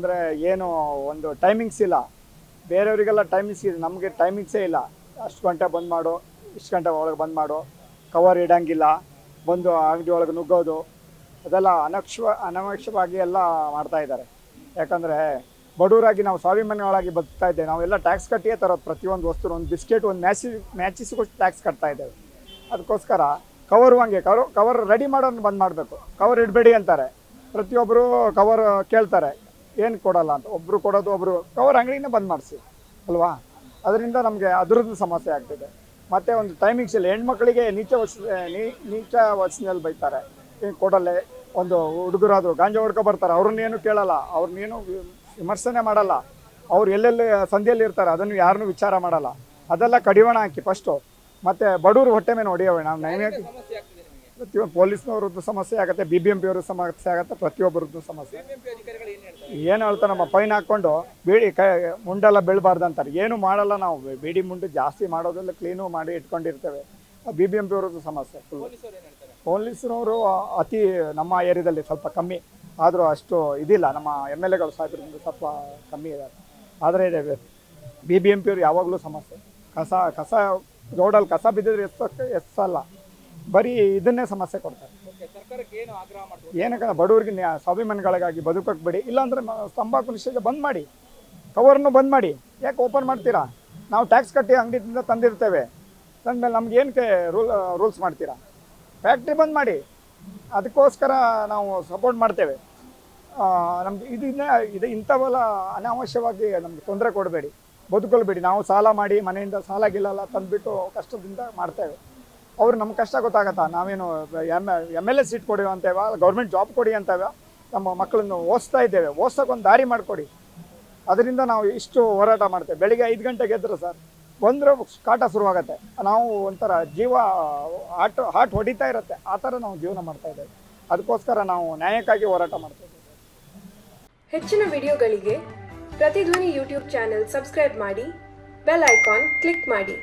ಯಾಕಂದರೆ ಏನು ಒಂದು ಟೈಮಿಂಗ್ಸ್ ಇಲ್ಲ, ಬೇರೆಯವರಿಗೆಲ್ಲ ಟೈಮಿಂಗ್ಸ್ ಇದೆ, ನಮಗೆ ಟೈಮಿಂಗ್ಸೇ ಇಲ್ಲ. ಅಷ್ಟು ಗಂಟೆ ಬಂದ್ ಮಾಡು, ಇಷ್ಟು ಗಂಟೆ ಒಳಗೆ ಬಂದ್ ಮಾಡು, ಕವರ್ ಇಡೋಂಗಿಲ್ಲ, ಬಂದು ಅಂಗಡಿ ಒಳಗೆ ನುಗ್ಗೋದು, ಅದೆಲ್ಲ ಅನವಶ್ಯವಾಗಿ ಎಲ್ಲ ಮಾಡ್ತಾಯಿದ್ದಾರೆ. ಯಾಕಂದರೆ ಬಡವರಾಗಿ ನಾವು ಸ್ವಾಭಿಮಾನಿಗಳಾಗಿ ಬದುಕ್ತಾ ಇದ್ದೇವೆ. ನಾವೆಲ್ಲ ಟ್ಯಾಕ್ಸ್ ಕಟ್ಟಿಯೇ ತರೋದು, ಪ್ರತಿಯೊಂದು ವಸ್ತು, ಒಂದು ಬಿಸ್ಕೆಟ್, ಒಂದು ಮ್ಯಾಚಿಸ್ಗೂ ಟ್ಯಾಕ್ಸ್ ಕಟ್ತಾ ಇದ್ದೇವೆ. ಅದಕ್ಕೋಸ್ಕರ ಕವರು ಹಂಗೆ ಕವರ್ ರೆಡಿ ಮಾಡೋದು ಬಂದ್ ಮಾಡಬೇಕು. ಕವರ್ ಇಡಬೇಡಿ ಅಂತಾರೆ, ಪ್ರತಿಯೊಬ್ಬರು ಕವರ್ ಕೇಳ್ತಾರೆ, ಏನು ಕೊಡಲ್ಲ ಅಂತ. ಒಬ್ಬರು ಕೊಡೋದು, ಒಬ್ಬರು ಕವರ್ ಅಂಗಡಿನೇ ಬಂದ್ ಮಾಡಿಸಿ ಅಲ್ವಾ. ಅದರಿಂದ ನಮಗೆ ಅದರದ್ದು ಸಮಸ್ಯೆ ಆಗ್ತಿದೆ. ಮತ್ತು ಒಂದು ಟೈಮಿಂಗ್ಸ್ ಇಲ್ಲ. ಹೆಣ್ಮಕ್ಳಿಗೆ ನೀಚ ವಚನದಲ್ಲಿ ಬೈತಾರೆ, ಏನು ಕೊಡಲ್ಲೇ. ಒಂದು ಹುಡುಗರಾದ್ರು ಗಾಂಜಾ ಹೊಡ್ಕೊ ಬರ್ತಾರೆ, ಅವ್ರನ್ನೇನು ಕೇಳಲ್ಲ, ಅವ್ರನ್ನೇನು ವಿಮರ್ಶನೆ ಮಾಡಲ್ಲ. ಅವ್ರು ಎಲ್ಲೆಲ್ಲಿ ಸಂಧಿಯಲ್ಲಿ ಇರ್ತಾರೆ ಅದನ್ನು ಯಾರನ್ನೂ ವಿಚಾರ ಮಾಡಲ್ಲ. ಅದೆಲ್ಲ ಕಡಿವಾಣ ಹಾಕಿ ಫಸ್ಟು. ಮತ್ತು ಬಡವರು ಹೊಟ್ಟೆ ಮೇಲೆ ಹೊಡೆಯವೆ. ನಾವು ಪ್ರತಿಯೊಂದು ಪೊಲೀಸ್ನವ್ರದ್ದು ಸಮಸ್ಯೆ ಆಗುತ್ತೆ, BBMP ಅವ್ರದ್ದು ಸಮಸ್ಯೆ ಆಗುತ್ತೆ, ಪ್ರತಿಯೊಬ್ಬರದ್ದು ಸಮಸ್ಯೆ. ಏನು ಹೇಳ್ತಾರೆ, ನಮ್ಮ ಫೈನ್ ಹಾಕ್ಕೊಂಡು ಬೀಡಿ ಮುಂಡೆಲ್ಲ ಬೀಳಬಾರ್ದು ಅಂತಾರೆ. ಏನು ಮಾಡಲ್ಲ, ನಾವು ಬೀಡಿ ಮುಂಡು ಜಾಸ್ತಿ ಮಾಡೋದೆಲ್ಲ ಕ್ಲೀನು ಮಾಡಿ ಇಟ್ಕೊಂಡಿರ್ತೇವೆ. BBMP ಅವ್ರದ್ದು ಸಮಸ್ಯೆ ಫುಲ್. ಪೊಲೀಸ್ನವರು ಅತಿ ನಮ್ಮ ಏರಿಯಾದಲ್ಲಿ ಸ್ವಲ್ಪ ಕಮ್ಮಿ, ಆದರೂ ಅಷ್ಟು ಇದಿಲ್ಲ. ನಮ್ಮ MLAಗಳು ಸಾಹೇಬರಿಂದ ಸ್ವಲ್ಪ ಕಮ್ಮಿ ಇದ್ದಾರೆ. ಆದರೆ BBMP ಅವ್ರು ಯಾವಾಗಲೂ ಸಮಸ್ಯೆ. ಕಸ ರೋಡಲ್ಲಿ ಕಸ ಬಿದ್ದಿದ್ರೆ ಎತ್ತಲ್ಲ, ಬರೀ ಇದನ್ನೇ ಸಮಸ್ಯೆ ಕೊಡ್ತಾರೆ. ಏನಕ್ಕೆ ಬಡವರಿಗೆ ಸ್ವಾಭಿಮಾನಿಗಳಿಗಾಗಿ ಬದುಕೋಕೆ ಬಿಡಿ, ಇಲ್ಲಾಂದರೆ ತಂಬಾಕು ನಿಷೇಧ ಬಂದ್ ಮಾಡಿ, ಕವರ್ನು ಬಂದ್ ಮಾಡಿ. ಯಾಕೆ ಓಪನ್ ಮಾಡ್ತೀರಾ? ನಾವು ಟ್ಯಾಕ್ಸ್ ಕಟ್ಟಿ ಅಂಗಡಿಯಿಂದ ತಂದಿರ್ತೇವೆ, ತಂದಮೇಲೆ ನಮ್ಗೆ ಏನಕ್ಕೆ ರೂಲ್ಸ್ ಮಾಡ್ತೀರಾ? ಫ್ಯಾಕ್ಟ್ರಿ ಬಂದ್ ಮಾಡಿ. ಅದಕ್ಕೋಸ್ಕರ ನಾವು ಸಪೋರ್ಟ್ ಮಾಡ್ತೇವೆ. ನಮ್ಗೆ ಇದು ಇಂಥವೆಲ್ಲ ಅನಾವಶ್ಯವಾಗಿ ನಮ್ಗೆ ತೊಂದರೆ ಕೊಡಬೇಡಿ, ಬದುಕೊಳ್ಬೇಡಿ. ನಾವು ಸಾಲ ಮಾಡಿ ಮನೆಯಿಂದ ಸಾಲ ಗಿಲ್ಲ ತಂದುಬಿಟ್ಟು ಕಷ್ಟದಿಂದ ಮಾಡ್ತೇವೆ. ಅವ್ರು ನಮ್ಮ ಕಷ್ಟ ಗೊತ್ತಾಗತ್ತಾ? ನಾವೇನು MLA ಸೀಟ್ ಕೊಡಿ ಅಂತೇವ, ಗೌರ್ಮೆಂಟ್ ಜಾಬ್ ಕೊಡಿ ಅಂತೇವ, ನಮ್ಮ ಮಕ್ಕಳನ್ನು ಓದಿಸ್ತಾ ಇದ್ದೇವೆ, ಓದ್ಸೋಕ್ಕೊಂದು ದಾರಿ ಮಾಡಿಕೊಡಿ. ಅದರಿಂದ ನಾವು ಇಷ್ಟು ಹೋರಾಟ ಮಾಡ್ತೇವೆ. ಬೆಳಿಗ್ಗೆ 5 ಗಂಟೆಗೆ ಎದ್ರು ಸರ್, ಬಂದರೆ ಕಾಟ ಶುರುವಾಗತ್ತೆ. ನಾವು ಒಂಥರ ಜೀವ ಹಾರ್ಟ್ ಹೊಡಿತಾ ಇರುತ್ತೆ, ಆ ಥರ ನಾವು ಜೀವನ ಮಾಡ್ತಾ ಇದ್ದೇವೆ. ಅದಕ್ಕೋಸ್ಕರ ನಾವು ನ್ಯಾಯಕ್ಕಾಗಿ ಹೋರಾಟ ಮಾಡ್ತಾ ಇದ್ದೇವೆ. ಹೆಚ್ಚಿನ ವಿಡಿಯೋಗಳಿಗೆ ಪ್ರತಿಧ್ವನಿ ಯೂಟ್ಯೂಬ್ ಚಾನೆಲ್ ಸಬ್ಸ್ಕ್ರೈಬ್ ಮಾಡಿ, ಬೆಲ್ ಐಕಾನ್ ಕ್ಲಿಕ್ ಮಾಡಿ.